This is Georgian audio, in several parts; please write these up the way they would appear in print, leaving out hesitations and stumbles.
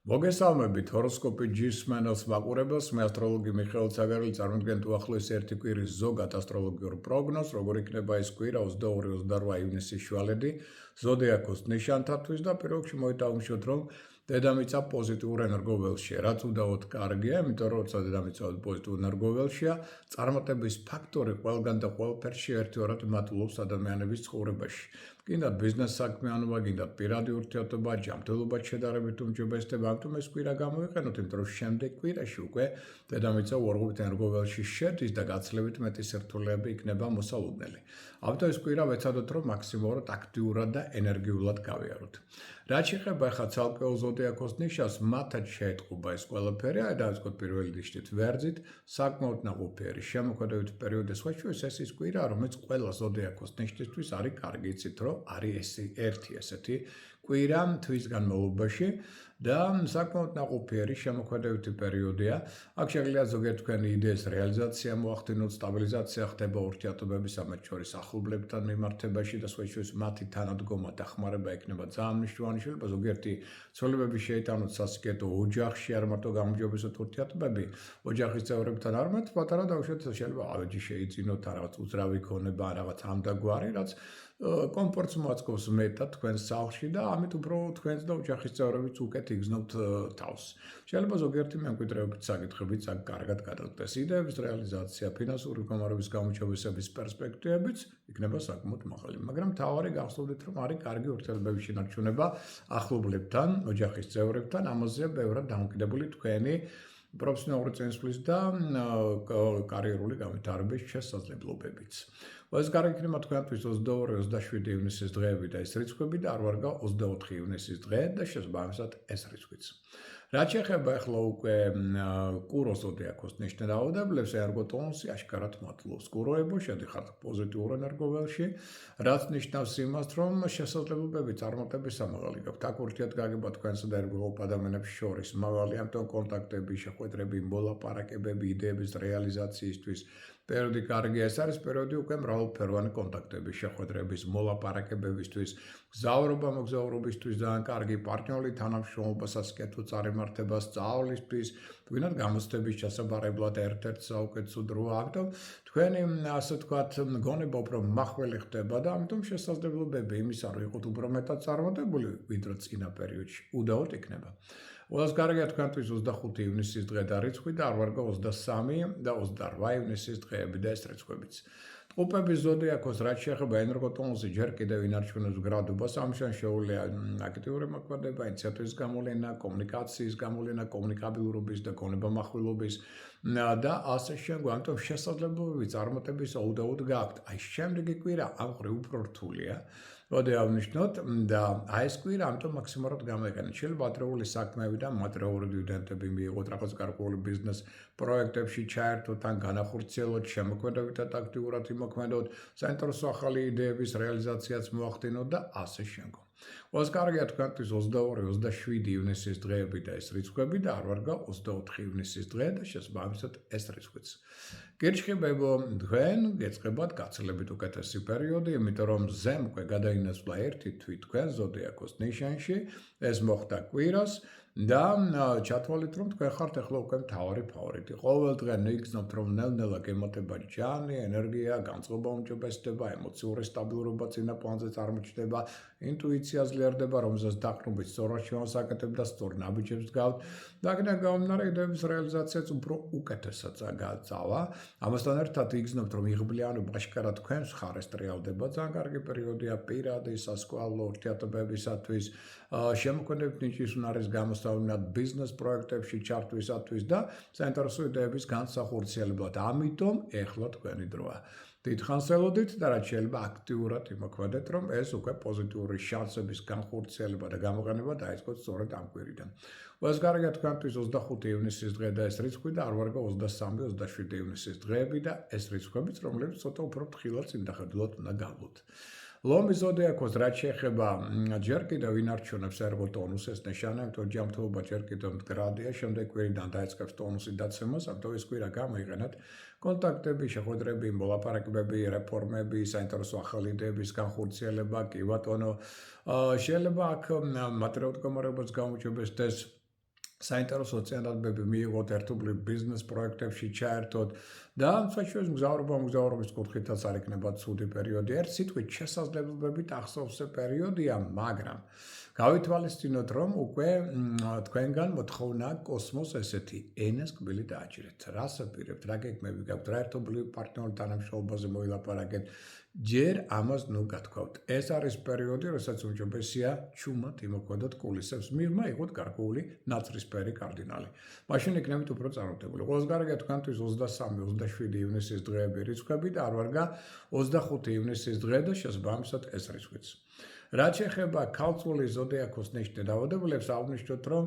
მოგესალმებით ჰოროსკოპი ჯისმენელს მაყურებელს მე ასტროლოგი მიხეილ ცაგარელი წარმოგიდგენთ უახლოესი ერთი კვირის ზოგად ასტროლოგიურ პროგნოზს როგორ იქნება ეს კვირა 22-28 ივნისის შუალედი ზოდიაქოს ნიშანთათვის და პირველ რიგში მოიტავმშოთ რომ დედამიწა პოზიტიურ ენერგოველშია რაც უდავოდ კარგია იმიტომ რომ როცა დედამიწა პოზიტიურ ენერგოველშია წარმატების ფაქტორი ყველგან და ყველაფერში ერთიორად მატულობს ადამიანების ცხოვრებაში კიდევ ბიზნეს საქმიანობა, კიდევ პირადი ურთიერთობა, ჯანმრთელობა შედარებით უმჯობესდება, ამიტომ ეს კვირა გამოიყენოთ, იმიტომ რომ შემდეგ კვირაში უკვე დედამიწა უარყოფით ენერგოველში შედის და გაცილებით მეტი სირთულეები იქნება მოსალოდნელი. ამიტომ ეს კვირა ვეცადოთ, რომ მაქსიმალურად აქტიურად და ენერგიულად გავიაროთ. რაც შეეხება ახლა ცალკეულ ზოდიაქოს ნიშას, მათაც შეეტყობა ეს ყველაფერი, დავიწყოთ პირველი ნიშნით ვერძით, საკმაოდ ნაყოფიერი შემოქმედებითი პერიოდი სხვაჩვენს ეს ის კვირა, რომელიც ყველა ზოდიაქოს ნიშნისთვის არის კარგი, იცით რომ არის ერთი ესეთი კვირა თვის განმავლობაში და საკმაოდ ნაყოფიერი შემოქმედებითი პერიოდია. აქ შეიძლება ზოგიერთ თქვენი იდეის რეალიზაცია მოახდინოთ, სტაბილიზაცია ხდება ურთიერთობების ამათ შორის ახლობლებთან მიმართებაში და სხვაჩვენს მათი თანადგომა დახმარება იქნება ძალიან მნიშვნელოვანი. შეიძლება ზოგიერთი ცვლილებები შეიტანოთ სასიკეთო ოჯახში, არ მარტო გაუმჯობესოთ ურთიერთობები, ოჯახის წევრებთან არამედ პატარა დაუშვათ შეიძლება ავეჯი შეიძინოთ, რაღაც უძრავი ქონება, რაღაც ამდაგვარი, რაც კომფორტს მოაწყობს მეტად თქვენს სახლში და ამით უფრო თქვენს და ოჯახის წევრებიც უკეთ იგრძნობთ თავს. შეიძლება ზოგიერთი მემკვიდრეობით საკითხებიც აქ კარგად გადადგეს. იდეების რეალიზაცია, ფინანსური მდგომარეობის გამოჩვენების პერსპექტივებიც იქნება საკმაოდ მაღალი, მაგრამ მთავარი გახსოვდეთ, რომ არის კარგი ურთიერთობების შენარჩუნება ახლობლებთან, ოჯახის წევრებთან, ამაზე ბევრად დამოკიდებული თქვენი პროფესიონალური წინსვლის და კარიერული განვითარების შესაძლებლობებიც. ეს კარგი იქნება თქვენთვის 22-27 ივნისის დღეები და ეს რიცხვები და არ ვარგა 24 ივნისის დღე და შესაბამისად ეს რიცხვიც. რაც შეეხება ახლა უკვე კუროს ზოდიაქოს ნიშნავადებლებს, ერგოტონუსი აშკარად მატულობს. კუროებო შედიხართ პოზიტიურ ენერგოველში, რაც ნიშნავს იმას, რომ შესაძლებლობები წარმატების ამაღალი გაქვთ. აქ ურთიერთგაგება თქვენსა და ერგოყოფ ადამიანებს შორის მაღალი, ამიტომ კონტაქტები, შეხვედრები, მოლაპარაკებები, იდეების რეალიზაციისთვის პერიოდი კარგი ეს არის პერიოდი უკვე მრავალფეროვანი კონტაქტების, შეხვედრების, მოლაპარაკებებისთვის, გზავრობა მოგზაურობისთვის ძალიან კარგი პარტნიორული თანამშრომლობა სასიკეთო წარიმართება სწავლისთვის, თქვენად გამოცდების ჩასაბარებლად ერთ-ერთ საუკეთესო დროა, ამიტომ თქვენი ასე ვთქვათ გონება უფრო მახვილი ხდება და ამიტომ შესაძლებლობები იმისა რომ იყოთ უფრო მეტად წარმატებული ვიდრე წინა პერიოდში უდაოდ იქნება. Ყველას კარგია თქვენთვის 25 ივნისის დღე და რიცხვი და არ ვარგა 23 და 28 ივნისის დღეები და ეს რიცხვებიც. ტყუპების ზოდიაქოს რაც შეეხება ენერგოტონუსი ჯერ კიდევ ინარჩუნებს გრადობას, ამ შეუძლია აქტიური მოქმედება, ინიციატივის გამოვლენა, კომუნიკაციის გამოვლენა, კომუნიკაბილურობის და გონებამახვილობის და ასე შემდგომ, ამიტომ შესაძლებლობები წარმატების უდაოდ გაქვთ. აი შემდეგი კვირა ამღვრე უფრო რთულია. მოდი ავნიშნოთ და აი ეს კვირა ამიტომ მაქსიმალურად გამოიყენეთ. შეიძლება ადრეული საქმეები და მატერიალური დივიდენდები მიიღოთ, რაღაც გარკვეული ბიზნეს პროექტებში ჩაერთოთ, ან განახორციელოთ, შემოქმედებითად აქტიურად იმოქმედოთ, საინტერესო ახალი იდეების რეალიზაციაც მოახდინოთ და ასე შემდგომ. ყველას კარგია თქვენთვის 22-27 ივნისის დღეები და ეს რიცხვები და არ ვარგა 24 ივნისის დღე და შესაბამისად ეს რიცხვიც. გირჩხებებო თქვენ გეწყებათ გაცილებით უკეთესი პერიოდი, იმიტომ რომ ზემ უკვე გადაინაცვლა ერთი თვით თქვენ ზოდიაქოს ნიშანში, ეს მოხდა კვირას და ჩათვალეთ რომ თქვენ ხართ ახლა უკვე მთავარი ფავორიტი. ყოველ დღე იგრძნობთ რომ ნელ-ნელა გემატება ჯანი, ენერგია, განწყობა უმჯობესდება, ემოციური სტაბილურობა წინა პლანზე წარმოჩნდება, ინტუიცია ძლიერდება, რომელზეც დაყრდნობით სწორად შევასაკეთებთ და სწორ ნაბიჯებს გავთ. და აქედან გამომდინარე იდეების რეალიზაციაც უფრო უკეთესად გაწავა. ამასთან ერთად იგრძნობთ რომ იღბლიანობა აშკარად თქვენს მხარეს ტრიალდება. ძალიან კარგი პერიოდია პირადი სასკვალო ურთიერთობებისათვის, შემოქმედებით ნიჭის უნარის გამოსავლენად, ბიზნეს პროექტებში ჩართვისათვის და საინტერესო იდეების განსახორციელებლად. ამიტომ ეხლა თქვენი დროა. დიდხანს ელოდით და რაც შეიძლება აქტიურად იმოქმედეთ, რომ ეს უკვე პოზიტიური შანსების განხორციელება და გამოყენება დაიწყოთ სწორედ ამ კვირიდან. ყველას კარგია თქვენთვის 25 ივნისის დღე და ეს რიცხვი და არ ვარგა 23-27 ივნისის დღეები და ეს რიცხვებიც, რომლებიც ცოტა უფრო ფრთხილად წინდახედულად უნდა გავლოთ. ლომის ზოდიაქოს რაც შეეხება ჯერ კიდევ ინარჩუნებს ერგოტონუსს ეს ნიშანი, ამიტომ ჯანმრთელობა ჯერ კიდევ მდგრადია, შემდეგ კვირიდან დაიწყებს ტონუსის დაცემას, ამიტომ ეს კვირა გამოიყენეთ კონტაქტები, შეხვედრები, მოლაპარაკებები, რეფორმები, საინტერესო ახალი იდეების განხორციელება, კი ბატონო, შეიძლება აქ მატერიალურ მდგომარეობას გამოუჩვენებდეს საინტერესო წინადადებები მიიღოთ ერთობლივ ბიზნეს პროექტებში ჩაერთოთ და საჩვენოს მგზავრობის კუთხითაც არ იქნება ცუდი პერიოდი. ერთ სიტყვით შესაძლებლობებით ახსოვსე პერიოდია, მაგრამ გავითვალისწინოთ, რომ უკვე თქვენგან მოთხოვნა კოსმოს ესეთი ენას კბილი დააჭირეთ. რას აპირებთ, რა გეგმები გაქვთ, რა ერთობლივ პარტნიორულ თანამშრომლობაზე მოილაპარაკეთ. ჯერ ამას გათქვავთ. ეს არის პერიოდი, როდესაც უმჯობესია ჩუმად იმოქმედოთ კულისებს, მიღმა იყოთ გარკვეული ნაცრისფერი კარდინალი. მაშინ იქნებით უფრო წარმატებული. ყველას გარეგა თქვენთვის 23-27 ივნისის დღეები რიცხვები და არ ვარგა 25 ივნისის დღე და შესაბამისად ეს რიცხვიც. რაც შეეხება ქალწული ზოდიაქოს ნიშნე დაავადებულებს, აღნიშნოთ, რომ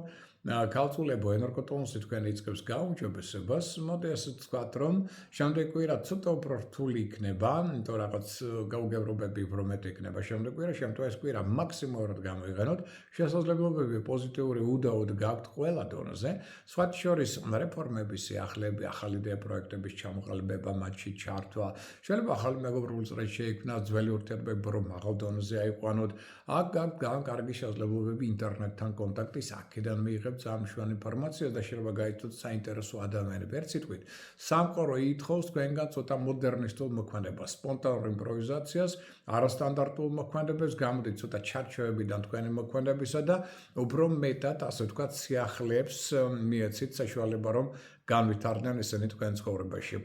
ქალწულებო ენერგოტონუსი თქვენ იწყებს გაუმჯობესებას, მოდი ასე ვთქვათ, რომ შემდეგ კვირა ცოტა უფრო რთული იქნება, იმიტომ რაღაც გაუგებრობები უფრო მეტი იქნება შემდეგ კვირა, შემთხვევით ეს კვირა მაქსიმალურად გამოიყენოთ, შესაძლებლობები პოზიტიური უდაოდ გაქვთ ყველა დონეზე, სხვათა შორის რეფორმების სიახლეები, ახალი იდეა პროექტების ჩამოყალიბება, მათში ჩართვა, შეიძლება ახალი მეგობრული წრე შეიქმნას, ძველი ურთიერთობები რომ მაღალ დონეზე აიყვანოთ, აქ გაქვთ კარგი შესაძლებლობები ინტერნეტთან კონტაქტის, აქედან მიიღებთ ამშვან ინფორმაციას და შეიძლება გაიცნოთ საინტერესო ადამიანები. ერთ სიტყვით, სამყარო ითხოვს თქვენგან ცოტა მოდერნისტულ მოქმედებას, სპონტანურ იმპროვიზაციას, არასტანდარტულ მოქმედებას, გამოდით ცოტა ჩარჩოებიდან თქვენი მოქმედებისა და უფრო მეტად, ასე ვთქვათ, სიახლეებს მიეცით საშუალება, რომ განვითარდნენ ესენი თქვენ ცხოვრებაში.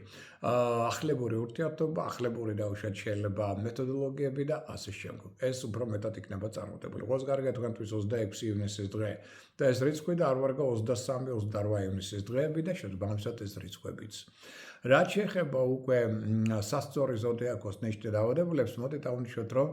ახლებური ურთიერთობა, ახლებური დაუშვათ შეიძლება მეთოდოლოგიები და ასე შემდგომ. ეს უფრო მეტად იქნება წარმატებული. ყველას გარეგა თქვენთვის 26 ივნისის დღე და ეს რიცხვი და არ ვარგა 23-28 ივნისის დღეები და შესაბამისად ეს რიცხვებიც. რაც შეეხება უკვე სასწორი ზოდიაქოს ნიშნე დაავადებულებს, მოდით აღნიშნოთ, რომ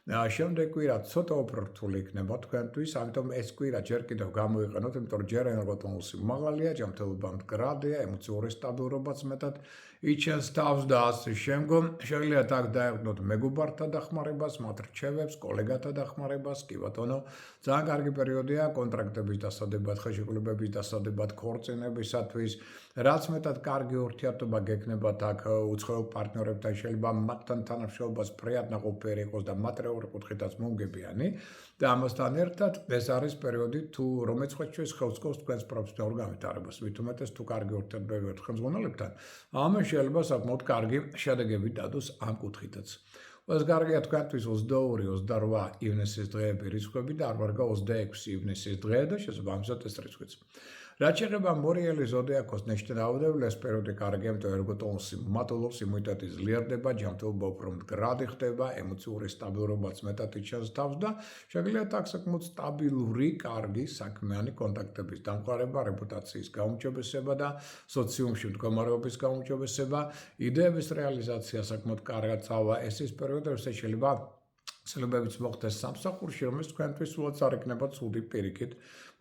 შემდეგ კვირა ცოტა უფრო რთული იქნება თქვენთვის, ამიტომ ეს კვირა ჯერ კიდევ გამოიყენოთ, იმიტომ რომ ჯერ ენერგოტონუსი მაღალია, ჯანმრთელობა მდგრადია, ემოციური სტაბილურობაც მეტად იჩენს თავს და ასე შემდგომ. შეგიძლიათ აქ დაეყრდნოთ მეგობართა დახმარებას, მათ რჩევებს, კოლეგათა დახმარებას, კი ბატონო, ძალიან კარგი პერიოდია კონტრაქტების დასადებად, ხელშეკრულებების დასადებად, ქორწინებისათვის, რაც მეტად კარგი ურთიერთობა გექნებათ აქ უცხოელ პარტნიორებთან, შეიძლება მათთან თანამშრომლობას ფრიად ნაყოფიერი იყოს და მატერიალური კუთხითაც მომგებიანი და ამასთან ერთად ეს არის პერიოდი, რომელიც ხელს სხავს თქვენს პროფესიონალურ განვითარებას. მით უმეტეს თუ კარგი ურთიერთობები აქვს ხელმძღვანელებთან, ამან შეიძლება საკმაოდ კარგი შედეგები დადოს ამ კუთხითაც. ყველას გარეგა თქვენთვის 22-28 ივნისის დღეები რიცხვები და არ ვარგა 26 ივნისის დღე და შესაბამისად ეს რიცხვიც. რაც შეეხება მორიელი ზოდიაქოს ნიშნე დაავადებულებს, პერიოდი კარგია, იმიტომ ენერგოტონუსი მატულობს, იმუნიტეტი ძლიერდება, ჯანმრთელობა უფრო მდგრადი ხდება, ემოციური სტაბილურობაც მეტად იჩენს თავს და შეგიძლიათ აქ საკმაოდ სტაბილური, კარგი საქმიანი კონტაქტების დამყარება, რეპუტაციის გაუმჯობესება და სოციუმში მდგომარეობის გაუმჯობესება, იდეების რეალიზაცია საკმაოდ კარგად წავა. ეს ის პერიოდი, როცა შეიძლება ცნობებიც მოხდეს სამსახურში, რომელიც თქვენთვის სულაც არ იქნება ცუდი პირიქით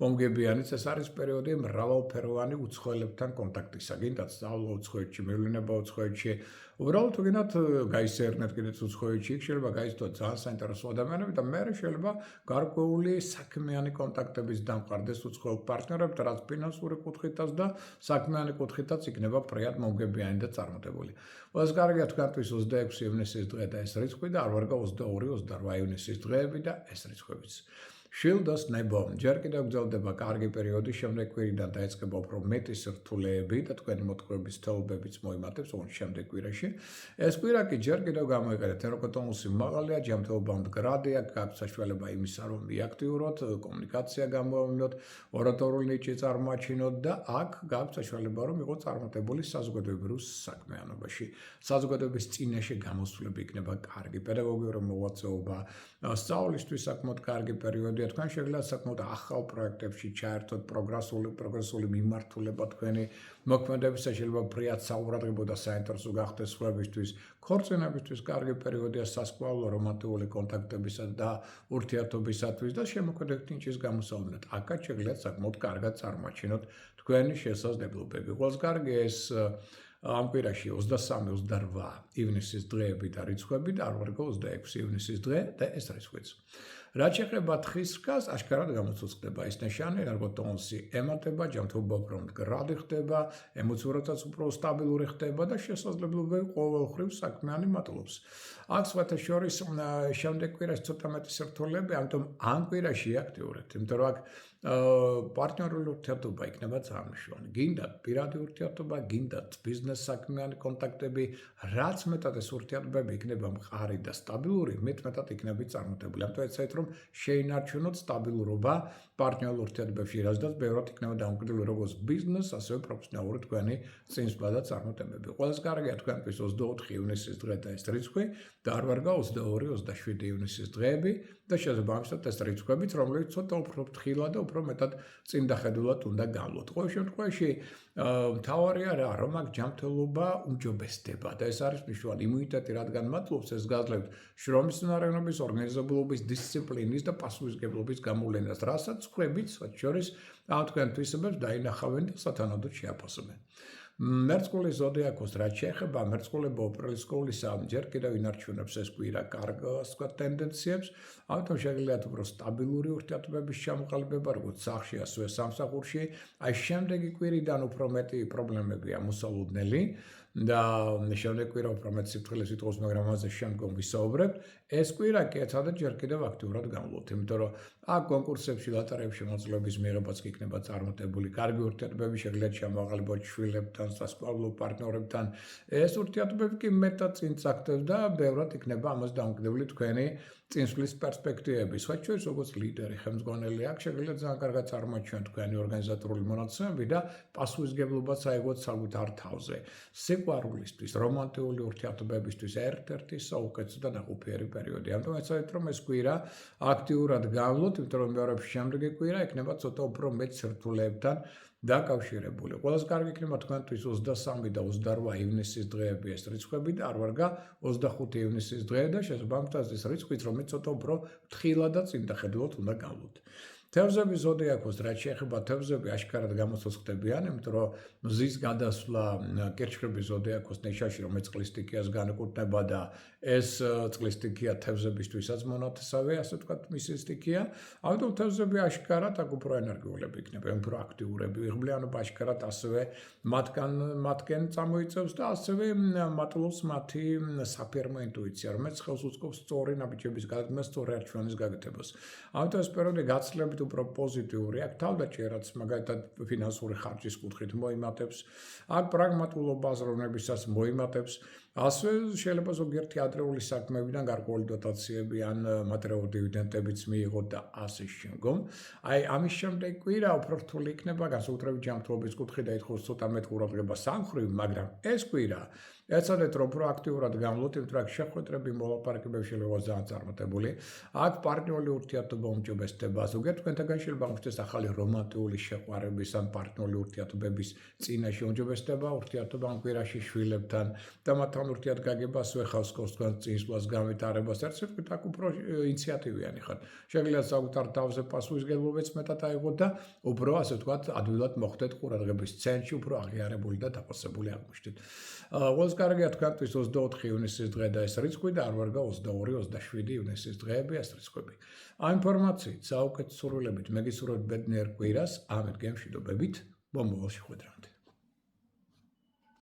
მომგებიანიც. ეს არის პერიოდი მრავალფეროვანი უცხოელებთან კონტაქტისა. გინდათ სწავლა უცხოეთში, მევლინება უცხოეთში, უბრალოდ თუ გინდათ გაისერნეთ კიდეც უცხოეთში, შეიძლება გაიცნოთ ძალიან საინტერესო ადამიანები და მე შეიძლება გარკვეული საქმიანი კონტაქტების დამყარდეს უცხოელ პარტნიორებთან, რაც ფინანსური კუთხითაც და საქმიანი კუთხითაც იქნება ფრიად მომგებიანი და წარმატებული. ყველას გარეგა თქვენთვის 26 ივნისის დღე და ეს რიცხვი და არ ვარგა 22-28 ივნისის დღეები და ეს რიცხვებიც. შილდოს ნებო, ჯერ კიდევ გრძელდება კარგი პერიოდი, შემდეგ კვირიდან დაიწყება უფრო მეტი სირთულეები და თქვენი მოთხოვების თაობებიც მოიმატებს ოღონდ შემდეგ კვირაში. ეს კვირა კი ჯერ კიდევ გამოიყენეთ, ენერგოტონუსი მაღალია, ჯანმრთელობა მდგრადია, გაქვთ საშუალება იმისა, რომ მიაქტიუროთ, კომუნიკაცია გამოავლინოთ, ორატორული ნიჭი წარმოაჩინოთ და აქ გაქვთ საშუალება, რომ იყოთ წარმატებული საზოგადოებრივ საქმიანობაში. საზოგადოების წინაშე გამოსვლები იქნება კარგი, პედაგოგიური მოღვაწეობა, სწავლისთვის საკმაოდ კარგი პერიოდია. თქვენ შეგიძლიათ საკმაოდ ახალ პროექტებში ჩაერთოთ, პროგრესული მიმართულება თქვენი მოქმედებისა შეიძლება ფრიად საყურადღებო და საინტერესო გახდეს სხვებისთვის. ქორწინებისთვის კარგი პერიოდია სასკვალო რომანტიკული კონტაქტებისა და ურთიერთობისათვის და შემოქმედებით ნიჭის გამოსავლენად. აქაც შეგიძლიათ საკმაოდ კარგად წარმოაჩინოთ თქვენი შესაძლებლობები. ყველას კარგი ეს ამ კვირაში 23-28 ივნისის დღეები და რიცხვები და არ ვარგა 26 ივნისის დღე და ეს რიცხვიც. რაც შეეხება თხის რკას, აშკარად გამოცოცხლდება ის ნიშანი, ენერგოტონუსი ემატება, ჯანმრთელობა უფრო მდგრადი ხდება, ემოციურადაც უფრო სტაბილური ხდება და შესაძლებლობები ყოველხრივ საქმიანი მატულობს. აქ სხვათა შორის შემდეგ კვირაში ცოტა მეტი სირთულეები, ამიტომ ამ კვირაში აქტიურებთ, იმიტომ რომ აქ პარტნიორული ურთიერთობა იქნება წარმოშობილი. გინდათ პირადი ურთიერთობა, გინდათ ბიზნეს საქმიანი კონტაქტები, რაც მეტად ეს ურთიერთობები იქნება მყარი და სტაბილური, მეტად იქნება წარმატებული. ამიტომ ეცადეთ რომ შეინარჩუნოთ სტაბილურობა პარტნიორულ ურთიერთობებში, რადგან ბევრად იქნება დამოკიდებული როგორც ბიზნეს, ასევე პროფესიონალური თქვენი წინსვლა და წარმატებები. ყველაზე კარგია თქვენთვის 24 ივნისის დღე და ეს რიცხვი და არ ვარ 22-27 ივნისის დღეები და შეიძლება ამისად ეს რიცხვებიც, რომლებიც ცოტა უფრო ფრთხილად და უფრო მეტად წინდახედულად უნდა განვლოთ. ყოველ შემთხვევაში მთავარია რა, რომ აქ ჯანმრთელობა უმჯობესდება და ეს არის მნიშვნელოვანი. იმუნიტეტი რადგან მატლობს, ეს გაძლევთ შრომის უნარიანობის, ორგანიზებულობის, დისციპლინის და პასუხისმგებლობის გამოვლენას, რასაც ხვებით, მათ შორის ამ თქვენ თვისებებს დაინახავენ და სათანადოდ შეაფასებენ. მერწყულის ზოდიაქოს რაც შეეხება მერწყულებო უპირველესკოვლისა, ჯერ კიდევ ინარჩუნებს ეს კვირა კარგ ტენდენციებს, ამიტომ შეგიძლიათ უფრო სტაბილური ურთიერთობების ჩამოყალიბება, როგორც სახლში, ასევე სამსახურში. აი შემდეგი კვირიდან უფრო მეტი პრობლემებია მოსალოდნელი და შემდეგ კვირა უფრო მეტ სიფრთხილეს იტყობს, მაგრამ ამაზე შემდგომ ვისაუბრებთ. ეს კვირა კი ეცადეთ ჯერ კიდევ აქტიურად გამვლოთ, იმიტომ რომ აქ კონკურსებში, ლოტარიებში მონაწილეობის მიღებაც კი იქნება წარმატებული. კარგი ურთიერთობები შეგიძლიათ ჩამოყალიბოთ შვილებთან, სასწავლო პარტნიორებთან. ეს ურთიერთობები კი მეტად წინ წაგდებს და ბევრად იქნება ამას დამოკიდებული თქვენი წინსვლის პერსპექტივები. სხვა შორის, როგორც ლიდერი, ხელმძღვანელი, აქ შეგიძლიათ ძალიან კარგად წარმოაჩინოთ თქვენი ორგანიზატორული მონაცემები და პასუხისმგებლობაც აიღოთ საკუთარ თავზე. სიყვარულისთვის, რომანტიკული ურთიერთობებისთვის ერთ-ერთი საუკეთესო და ნაყოფიერი პერიოდი. ამიტომ ეცადეთ რომ ეს კვირა აქტიურად გამვლოთ, იმიტომ რომ მეორე შემდეგი კვირა იქნება ცოტა უფრო მეტ სირთულეებთან დაკავშირებული. ყველაზე კარგი იქნება თქვენთვის 23 და 28 ივნისის დღეები ეს რიცხვები და არ ვარ 25 ივნისის დღე და შესაბამისად ამ რიცხვით რომ ცოტა უფრო ფრთხილად და წინდახედულად უნდა გამვლოთ. თევზები ზოდიაქოს რაც შეეხება თევზები აშკარად გამოცდას ხდებიან, იმიტომ რომ მზის გადასვლა კირჩხიბის ზოდიაქოს ნიშაში, რომელიც წყლის სტიქიას განეკუთვნება და ეს წყლის სტიქია თევზებისთვისაც მონათესავე, ასე ვთქვათ, მისი სტიქია. ამიტომ თევზები აშკარად აქ უფრო ენერგიულები იქნება, უფრო აქტიურები, იღბლიანობა აშკარად ასევე მათგან წამოიწევს და ასევე მატლობს მათი საფერმო ინტუიცია, რომელიც ხელს უწყობს სწორი ნაბიჯების გადადგმას, სწორი არჩევანის გაკეთებას. ამიტომ ეს პერიოდი გაცილებით უფრო პოზიტიური, აქ თავდაჭერაც მაგალითად ფინანსური ხარჯის კუთხით მოიმატებს, აქ პრაგმატულობა აზროვნებისას მოიმატებს, ასევე შეიძლება ზოგიერთი ადრეული საქმეებიდან გარკვეული დოტაციები ან მატერიალური დივიდენდებიც მიიღოთ და ასე შემდგომ. აი ამის შემდეგ კვირა უფრო რთული იქნება განსაკუთრებით ჯანმრთელობის კუთხით და ითხოვს ცოტა მეტ ყურადღება სამხრივ, მაგრამ ეს კვირა ეცადეთ რომ პროაქტიურად გამვლოთ, იმიტომ რომ შეხვედრები, მოლაპარაკებები შეიძლება ძალიან წარმატებული. აქ პარტნიორული ურთიერთობა უმჯობესდება. ზოგიერთ თქვენთაგან შეიძლება აღმოჩნდეს ახალი რომანტიკული შეყვარების ან პარტნიორული ურთიერთობების წინაშე უმჯობესდება ურთიერთობა ამ კვირაში შვილებთან და მათთან ურთიერთგაგება ასევე ხავს თქვენ წინსვლას განვითარებას. ერთ სიტყვით აქ უფრო ინიციატივიანი ხართ. შეგიძლიათ საკუთარ თავზე პასუხისმგებლობაც მეტად აიღოთ და უფრო ასე ვთქვათ, ადვილად მოხვდეთ ყურადღების ცენტრში, უფრო აღიარებული და დაფასებული აღმოჩნდეთ. ყველას კარგია თქვენთვის 24 ივნისის დღე და ეს რიცხვი და არ ვარ 22-27 ივნისის დღეები ეს რიცხვები. ამ ინფორმაციით, საუკეთესო სურვილებით, მეგისურვებთ ბედნიერ კვირას, ამით გემშვიდობებით, მომავალ შეხვედრამდე.